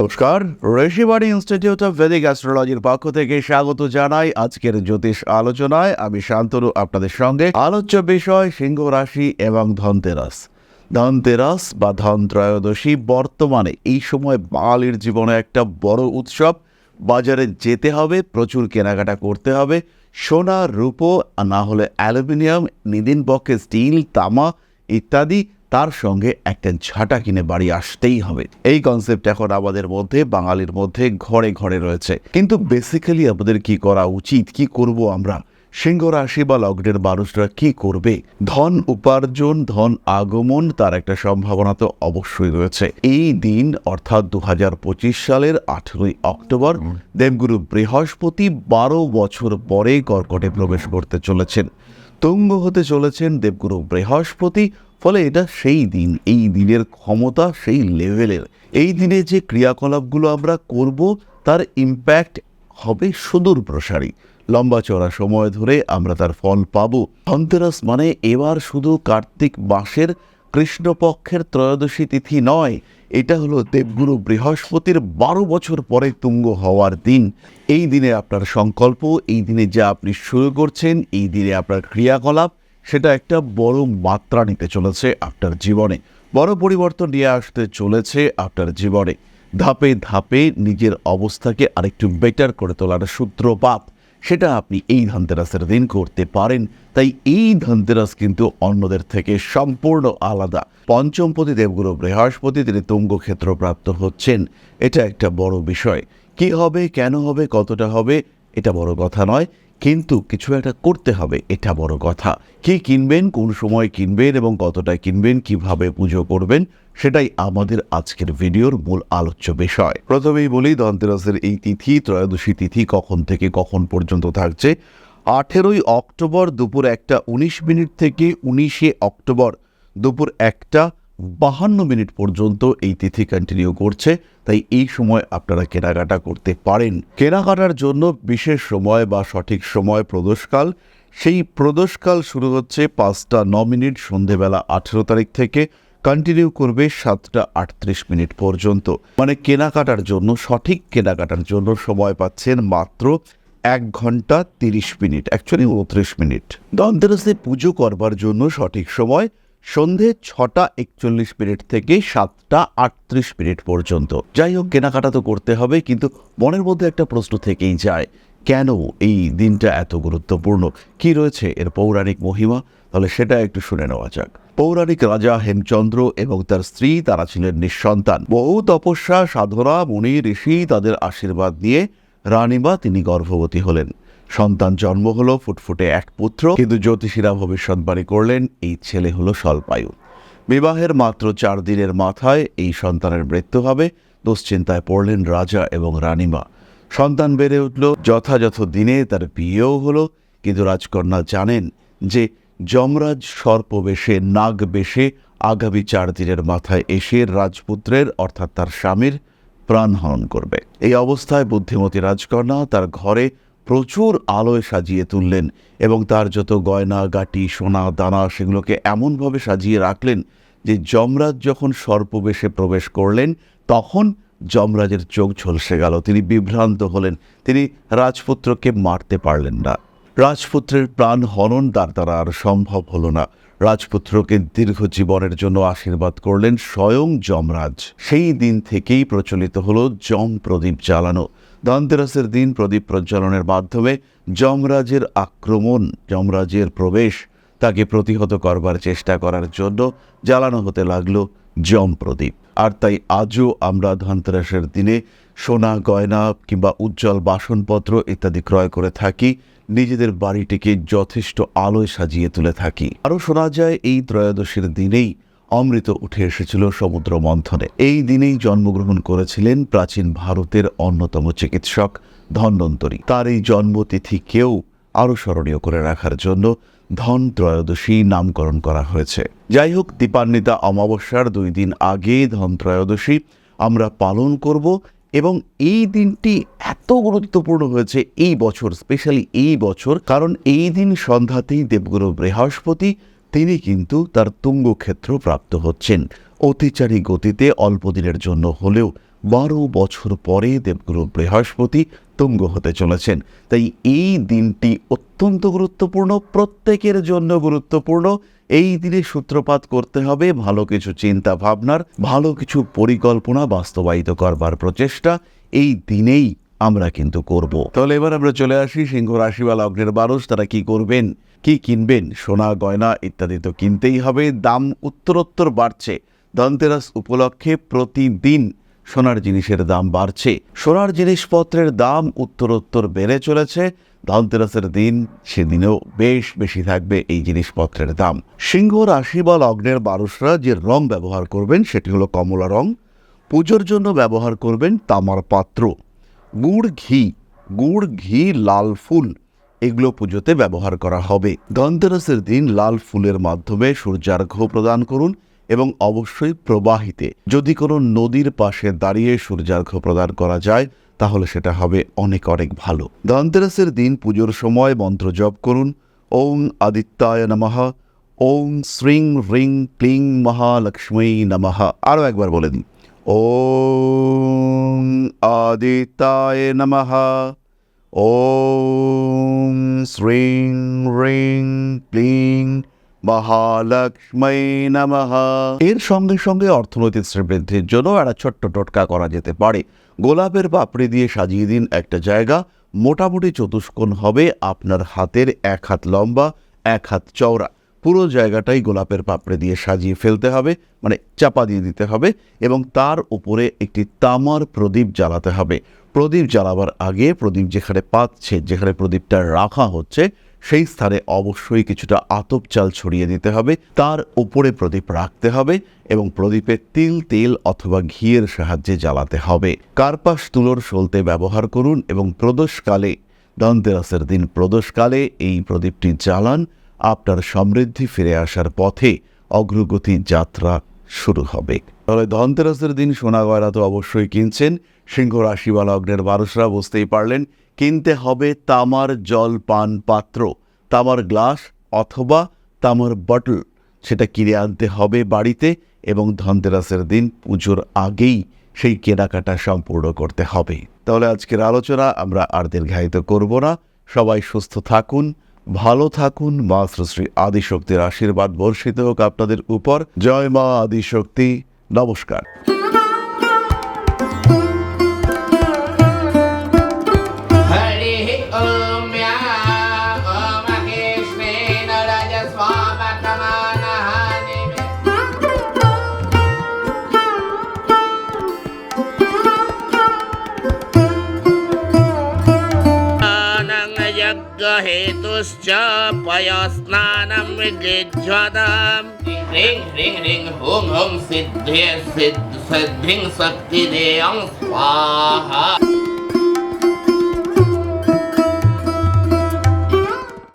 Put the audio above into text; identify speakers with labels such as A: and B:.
A: নমস্কার, Rishibani institute of Vedic অ্যাস্ট্রোলজির পক্ষ থেকে স্বাগত জানাই আজকের জ্যোতিষ আলোচনায়। আমি শান্তনু আপনাদের সঙ্গে। আলোচ্য বিষয় সিংহ রাশি এবং ধনতেরাস। ধনতেরাস বা ধন ত্রয়োদশী বর্তমানে এই সময় বাঙালির জীবনে একটা বড় উৎসব। বাজারে যেতে হবে, প্রচুর কেনাকাটা করতে হবে। সোনা, রূপো, না হলে অ্যালুমিনিয়াম, নিদিন পক্ষে স্টিল, তামা ইত্যাদি, তার সঙ্গে একটা ঝাঁটা কিনে বাড়ি আসতেই হবে। এই কনসেপ্ট এখন আমাদের মধ্যে, বাঙালির মধ্যে ঘরে ঘরে রয়েছে। কিন্তু বেসিক্যালি আমাদের কি করা উচিত, কি করব আমরা? সিংহ রাশি বা লগ্নের মানুষরা কি করবে? ধন উপার্জন, ধন আগমন, তার একটা সম্ভাবনা তো অবশ্যই রয়েছে। এই দিন অর্থাৎ 2025 সালের 18ই অক্টোবর দেবগুরু বৃহস্পতি 12 বছর পরে কর্কটে প্রবেশ করতে চলেছেন। তুঙ্গ হতে চলেছেন দেবগুরু বৃহস্পতি। ফলে এটা সেই দিন, এই দিনের ক্ষমতা সেই লেভেলের। এই দিনে যে ক্রিয়াকলাপগুলো আমরা করব তার ইম্প্যাক্ট হবে সুদূর প্রসারী। লম্বা চড়া সময় ধরে আমরা তার ফল পাব। ধনতেরাস মানে এবার শুধু কার্তিক মাসের কৃষ্ণপক্ষের ত্রয়োদশী তিথি নয়, এটা হলো দেবগুরু বৃহস্পতির 12 বছর পরে তুঙ্গ হওয়ার দিন। এই দিনে আপনার সংকল্প, এই দিনে যা আপনি শুরু করছেন, এই দিনে আপনার ক্রিয়াকলাপ, সেটা একটা বড় মাত্রা নিতে চলেছে আপনার জীবনে। বড় পরিবর্তন নিয়ে আসতে চলেছে আপনার জীবনে। ধাপে ধাপে নিজের অবস্থাকে আরেকটু বেটার করে তোলার সূত্রপাত, সেটা আপনি এই ধনতেরাসের দিন করতে পারেন। তাই এই ধনতেরাস কিন্তু অন্যদের থেকে সম্পূর্ণ আলাদা। পঞ্চমপতি দেবগুরু বৃহস্পতি তিনি তুঙ্গ ক্ষেত্র প্রাপ্ত হচ্ছেন। এটা একটা বড় বিষয়। কি হবে, কেন হবে, কতটা হবে, এটা বড় কথা নয়, কিন্তু কিছু একটা করতে হবে, এটা বড় কথা। কি কিনবেন, কোন সময় কিনবেন এবং কতটা কিনবেন, কিভাবে পুজো করবেন, সেটাই আমাদের আজকের ভিডিওর মূল আলোচ্য বিষয়। প্রথমেই বলি, ধনতেরাসের এই তিথি, ত্রয়োদশী তিথি কখন থেকে কখন পর্যন্ত থাকছে। 18ই অক্টোবর দুপুর 1:19 থেকে 19শে অক্টোবর দুপুর 1:52 পর্যন্ত এই তিথি কন্টিনিউ করছে। তাই এই সময় আপনারা কেনাকাটা করতে পারেন। কেনাকাটার জন্য বিশেষ সময় বা সঠিক সময় প্রদোষকাল। সেই প্রদোষকাল শুরু হচ্ছে 5:09 সন্ধেবেলা 18 তারিখ থেকে, কন্টিনিউ করবে 7:38 পর্যন্ত। মানে কেনাকাটার জন্য, সঠিক কেনাকাটার জন্য সময় পাচ্ছেন মাত্র 1 ঘন্টা 30 মিনিট, অ্যাকচুয়ালি 29 মিনিট। ধনতেরাসে পুজো করবার জন্য সঠিক সময় সন্ধে 6:41 থেকে 7:38 পর্যন্ত। যাই হোক, কেনাকাটা তো করতে হবে, কিন্তু মনের মধ্যে একটা প্রশ্ন থেকেই যায়, কেন এই দিনটা এত গুরুত্বপূর্ণ? কি রয়েছে এর পৌরাণিক মহিমা? তাহলে সেটা একটু শুনে নেওয়া যাক। পৌরাণিক রাজা হেমচন্দ্র এবং তার স্ত্রী, তারা ছিলেন নিঃসন্তান। বহু তপস্যা, সাধনা, মুনি, ঋষি তাদের আশীর্বাদ নিয়ে রানীমা তিনি গর্ভবতী হলেন। সন্তান জন্ম হলো, ফুটফুটে এক পুত্র। কিন্তু জ্যোতিষীরা ভবিষ্যৎবাণী করলেন এই ছেলে হলো স্বল্পায়ু। বিবাহের মাত্র 4 দিনের মাথায় এই সন্তানের মৃত্যু হবে। দুশ্চিন্তায় পড়লেন রাজা এবং রানীমা। সন্তান বেড়ে উঠল, যথাযথ দিনে তার বিয়েও হলো। কিন্তু রাজকন্যা জানেন যে যমরাজ সর্পবেশে, নাগ বেশে আগামী 4 দিনের মাথায় এসে রাজপুত্রের অর্থাৎ তার স্বামীর প্রাণহরণ করবে। এই অবস্থায় বুদ্ধিমতী রাজকন্যা তার ঘরে প্রচুর আলোয় সাজিয়ে তুললেন এবং তার যত গয়না গাটি, সোনা দানা, সেগুলোকে এমনভাবে সাজিয়ে রাখলেন যে যমরাজ যখন সর্পবেশে প্রবেশ করলেন তখন যমরাজের চোখ ঝলসে গেল। তিনি বিভ্রান্ত হলেন, তিনি রাজপুত্রকে মারতে পারলেন না। রাজপুত্রের প্রাণ হরণ তার দ্বারা আর সম্ভব হলো না। রাজপুত্রকে দীর্ঘ জীবনের জন্য আশীর্বাদ করলেন স্বয়ং যমরাজ। সেই দিন থেকেই প্রচলিত হলো যম প্রদীপ জ্বালানো। ধনতেরাসের দিন প্রদীপ প্রজ্বলনের মাধ্যমে যমরাজের আক্রমণ, যমরাজের প্রবেশ, তাকে প্রতিহত করবার চেষ্টা করার জন্য জ্বালানো হতে লাগলো যম প্রদীপ। আর তাই আজও আমরা ধনতেরাসের দিনে সোনা, গয়না কিংবা উজ্জ্বল বাসনপত্র ইত্যাদি ক্রয় করে থাকি, নিজেদের বাড়িটিকে যথেষ্ট আলোয় সাজিয়ে তুলে থাকি। আরও শোনা যায় এই ত্রয়োদশীর দিনেই অমৃত উঠে এসেছিল সমুদ্র মন্থনে। এই দিনেই জন্মগ্রহণ করেছিলেন প্রাচীন ভারতের অন্যতম চিকিৎসক ধন্বন্তরী। তার এই জন্মতিথিকেও আরও স্মরণীয় করে রাখার জন্য ধন ত্রয়োদশী নামকরণ করা হয়েছে। যাই হোক, দীপান্বিতা অমাবস্যার 2 দিন আগে ধন ত্রয়োদশী আমরা পালন করব এবং এই দিনটি এত গুরুত্বপূর্ণ হয়েছে এই বছর, স্পেশালি এই বছর, কারণ এই দিন সন্ধ্যাতেই দেবগুরু বৃহস্পতি তিনি কিন্তু তার তুঙ্গ ক্ষেত্র প্রাপ্ত হচ্ছেন। অতিচারী গতিতে অল্প দিনের জন্য হলেও 12 বছর পরে দেবগুরু বৃহস্পতি তুঙ্গ হতে চলেছেন। তাই এই দিনটি অত্যন্ত গুরুত্বপূর্ণ, প্রত্যেকের জন্য গুরুত্বপূর্ণ। এই দিনে সূত্রপাত করতে হবে ভালো কিছু চিন্তা ভাবনার, ভালো কিছু পরিকল্পনা বাস্তবায়িত করবার প্রচেষ্টা এই দিনেই আমরা কিন্তু করব। তাহলে এবার আমরা চলে আসি সিংহ রাশি বা লগ্নের মানুষ, তারা কি করবেন, কি কিনবেন। সোনা গয়না ইত্যাদি তো কিনতেই হবে, দাম উত্তরোত্তর বাড়ছে। ধনতেরাস উপলক্ষে প্রতিদিন সোনার জিনিসের দাম বাড়ছে, সোনার জিনিসপত্রের দাম উত্তরোত্তর বেড়ে চলেছে। ধনতেরাসের দিন, সেদিনেও বেশ বেশি থাকবে এই জিনিসপত্রের দাম। সিংহ রাশি বা লগ্নের মানুষরা যে রং ব্যবহার করবেন সেটি হলো কমলা রং। পুজোর জন্য ব্যবহার করবেন তামার পাত্র। গুড় ঘি লাল ফুল এগুলো পুজোতে ব্যবহার করা হবে। ধনতেরাসের দিন লাল ফুলের মাধ্যমে সূর্যার্ঘ্য প্রদান করুন এবং অবশ্যই প্রবাহিতে, যদি কোনো নদীর পাশে দাঁড়িয়ে সূর্যার্ঘ্য প্রদান করা যায় তাহলে সেটা হবে অনেক অনেক ভালো। ধনতেরাসের দিন পুজোর সময় মন্ত্র জপ করুন, ওং আদিত্যায় নমঃ, ওং শ্রীং হ্রিং ক্লিং মহালক্ষ্মী নমঃ। আরও একবার বলে দিন, ওং আদিত্যায় নমঃ, ওং শ্রীং হ্রিং ক্লিং মহালক্ষ্মী নমঃ। এর সঙ্গে সঙ্গে অর্থনৈতিক শ্রীবৃদ্ধির জন্য একটা ছোট্ট টোটকা করা যেতে পারে। গোলাপের পাপড়ি দিয়ে সাজিয়ে দিন একটা জায়গা, মোটামুটি চতুষ্কোণ হবে, আপনার হাতের 1 হাত লম্বা 1 হাত চওড়া। পুরো জায়গাটাই গোলাপের পাপড়ি দিয়ে সাজিয়ে ফেলতে হবে, মানে চাপা দিয়ে দিতে হবে, এবং তার উপরে একটি তামার প্রদীপ জ্বালাতে হবে। প্রদীপ জ্বালাবার আগে প্রদীপ যেখানে পাচ্ছে, যেখানে প্রদীপটা রাখা হচ্ছে সেই স্থানে অবশ্যই কিছুটা আতপ চাল ছড়িয়ে দিতে হবে, তার উপরে প্রদীপ রাখতে হবে এবং প্রদীপে তেল অথবা ঘিয়ের সাহায্যে জ্বালাতে হবে। কার্পাস তুলোর সলতে ব্যবহার করুন এবং প্রদোষকালে, ধনতেরাসের দিন প্রদোষকালে এই প্রদীপটি জ্বালান। আপনার সমৃদ্ধি ফিরে আসার পথে অগ্রগতি যাত্রা শুরু হবে। তাহলে ধনতেরাসের দিন সোনা গয়না তো অবশ্যই কিনছেন। সিংহ রাশি বা লগ্নের মানুষরা বুঝতেই পারলেন, কিনতে হবে তামার জলপান পাত্র, তামার গ্লাস অথবা তামার বটল, সেটা কিনে আনতে হবে বাড়িতে এবং ধনতেরাসের দিন পুজোর আগেই সেই কেনাকাটা সম্পূর্ণ করতে হবে। তাহলে আজকের আলোচনা আমরা আর দীর্ঘায়িত করব না। সবাই সুস্থ থাকুন, ভালো থাকুন। মা শ্রী আদিশক্তির আশীর্বাদ বর্ষিত হোক আপনাদের উপর। জয় মা আদিশক্তি। নমস্কার।
B: हेतुश्च पयस्नानं विद्युज्वदां ह्रीं ह्रीं ह्रीं हुं हुं सिद्धिं शक्तिदेयं स्वाहा।